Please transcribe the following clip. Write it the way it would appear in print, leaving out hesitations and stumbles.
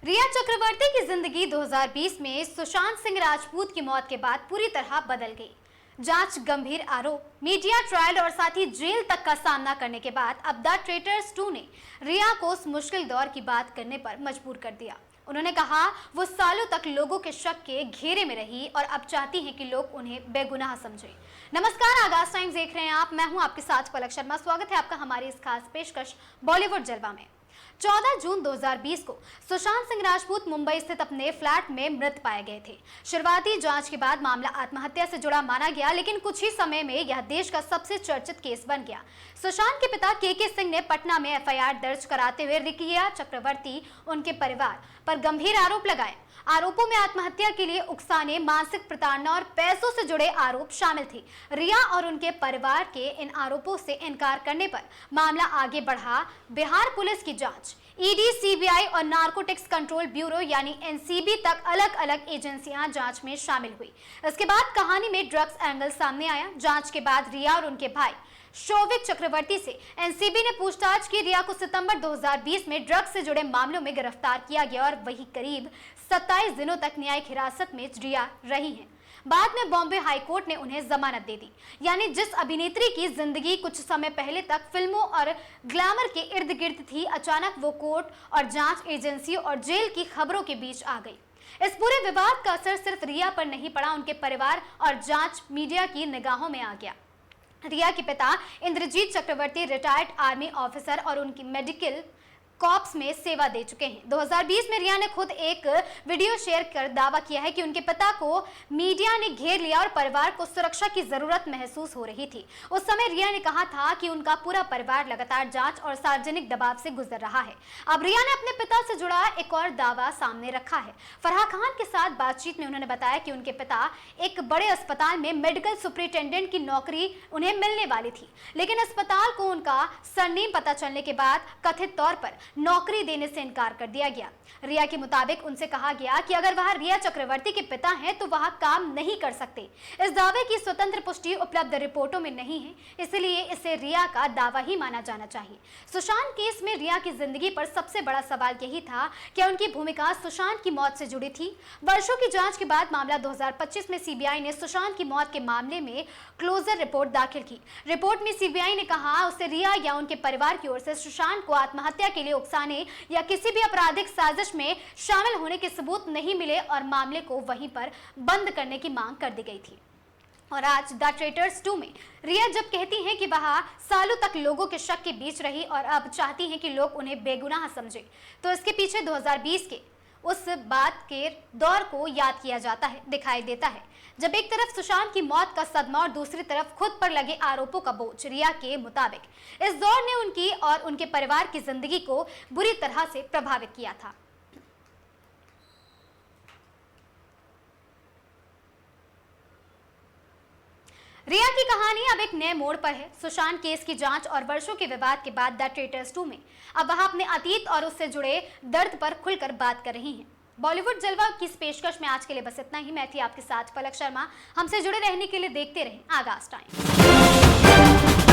रिया चक्रवर्ती की जिंदगी 2020 में सुशांत सिंह राजपूत की मौत के बाद पूरी तरह बदल गई। जांच, गंभीर आरोप, मीडिया ट्रायल और साथ ही जेल तक का सामना करने के बाद अब द ट्रेटर्स 2 ने रिया को उस मुश्किल दौर की बात करने पर मजबूर कर दिया। उन्होंने कहा वो सालों तक लोगों के शक के घेरे में रही और अब चाहती हैं कि लोग उन्हें बेगुनाह समझें। नमस्कार, आगाज टाइम्स देख रहे हैं आप। मैं हूं आपके साथ पलक शर्मा। स्वागत है आपका हमारी इस खास पेशकश बॉलीवुड जलवा में। 14 जून 2020 को सुशांत सिंह राजपूत मुंबई स्थित अपने फ्लैट में मृत पाए गए थे। शुरुआती जांच के बाद मामला आत्महत्या से जुड़ा माना गया, लेकिन कुछ ही समय में यह देश का सबसे चर्चित केस बन गया। सुशांत के पिता के सिंह ने पटना में एफआईआर दर्ज कराते हुए रिया चक्रवर्ती उनके परिवार पर गंभीर आरोप लगाए। आरोपों में आत्महत्या के लिए उकसाने, मानसिक प्रताड़ना और पैसों से जुड़े आरोप शामिल थे। रिया और उनके परिवार के इन आरोपों से इनकार करने पर मामला आगे बढ़ा। बिहार पुलिस की जांच, ईडी, सीबीआई और नार्कोटिक्स कंट्रोल ब्यूरो यानी एनसीबी तक अलग अलग एजेंसियां जांच में शामिल हुई। इसके बाद कहानी में ड्रग्स एंगल सामने आया। जांच के बाद रिया और उनके भाई शौविक चक्रवर्ती से एनसीबी ने पूछताछ की। रिया को सितंबर 2020 में ड्रग्स से जुड़े मामलों में गिरफ्तार किया गया और वही करीब 27 दिनों तक न्यायिक हिरासत में रिया रही हैं। बाद में बॉम्बे हाई कोर्ट ने उन्हें जमानत दे दी। यानी जिस अभिनेत्री की जिंदगी कुछ समय पहले तक फिल्मों और ग्लैमर के इर्द गिर्द थी, अचानक वो कोर्ट और जांच एजेंसियों और जेल की खबरों के बीच आ गई। इस पूरे विवाद का असर सिर्फ रिया पर नहीं पड़ा, उनके परिवार और जांच मीडिया की निगाहों में आ गया। रिया के पिता इंद्रजीत चक्रवर्ती रिटायर्ड आर्मी ऑफिसर और उनकी मेडिकल कॉप्स में सेवा दे चुके हैं। 2020 में रिया ने खुद एक वीडियो शेयर कर दावा किया है कि उनके पिता को मीडिया ने घेर लिया और परिवार को सुरक्षा की जरूरत महसूस हो रही थी। उस समय रिया ने कहा था कि उनका पूरा परिवार लगातार जांच और सार्वजनिक दबाव से गुजर रहा है। अब रिया ने अपने पिता से जुड़ा एक और दावा सामने रखा है। फराह खान के साथ बातचीत में उन्होंने बताया कि उनके पिता एक बड़े अस्पताल में मेडिकल सुपरिटेंडेंट की नौकरी उन्हें मिलने वाली थी, लेकिन अस्पताल को उनका सरनेम पता चलने के बाद कथित तौर पर नौकरी देने से इनकार कर दिया गया। रिया के मुताबिक उनसे कहा गया कि अगर वह रिया चक्रवर्ती के पिता हैं तो वह काम नहीं कर सकते। इस दावे की स्वतंत्र पुष्टि उपलब्ध रिपोर्टों में नहीं है, इसलिए इसे रिया का दावा ही माना जाना चाहिए। सुशांत केस में रिया की जिंदगी पर सबसे बड़ा सवाल यही था कि उनकी भूमिका सुशांत की मौत से जुड़ी थी। वर्षों की जांच के बाद मामला 2025 में सीबीआई ने सुशांत की मौत के मामले में क्लोजर रिपोर्ट दाखिल की। रिपोर्ट में सीबीआई ने कहा उसे रिया या उनके परिवार की ओर से सुशांत को आत्महत्या के लिए उकसाने या किसी भी आपराधिक साजिश में शामिल होने के सबूत नहीं मिले और मामले को वहीं पर बंद करने की मांग कर दी गई थी। और आज द ट्रेटर्स 2 में रिया जब कहती हैं कि वह सालों तक लोगों के शक के बीच रही और अब चाहती हैं कि लोग उन्हें बेगुनाह समझें, तो इसके पीछे 2020 के उस बात के दौर को याद किया जाता है, दिखाई देता है, जब एक तरफ सुशांत की मौत का सदमा और दूसरी तरफ खुद पर लगे आरोपों का बोझ। रिया के मुताबिक इस दौर ने उनकी और उनके परिवार की जिंदगी को बुरी तरह से प्रभावित किया था। रिया की कहानी अब एक नए मोड़ पर है। सुशांत केस की जांच और वर्षों के विवाद के बाद द ट्रेटर्स 2 में अब वह अपने अतीत और उससे जुड़े दर्द पर खुलकर बात कर रही हैं। बॉलीवुड जलवा की इस पेशकश में आज के लिए बस इतना ही। मैं थी आपके साथ पलक शर्मा। हमसे जुड़े रहने के लिए देखते रहें आगाज टाइम्स।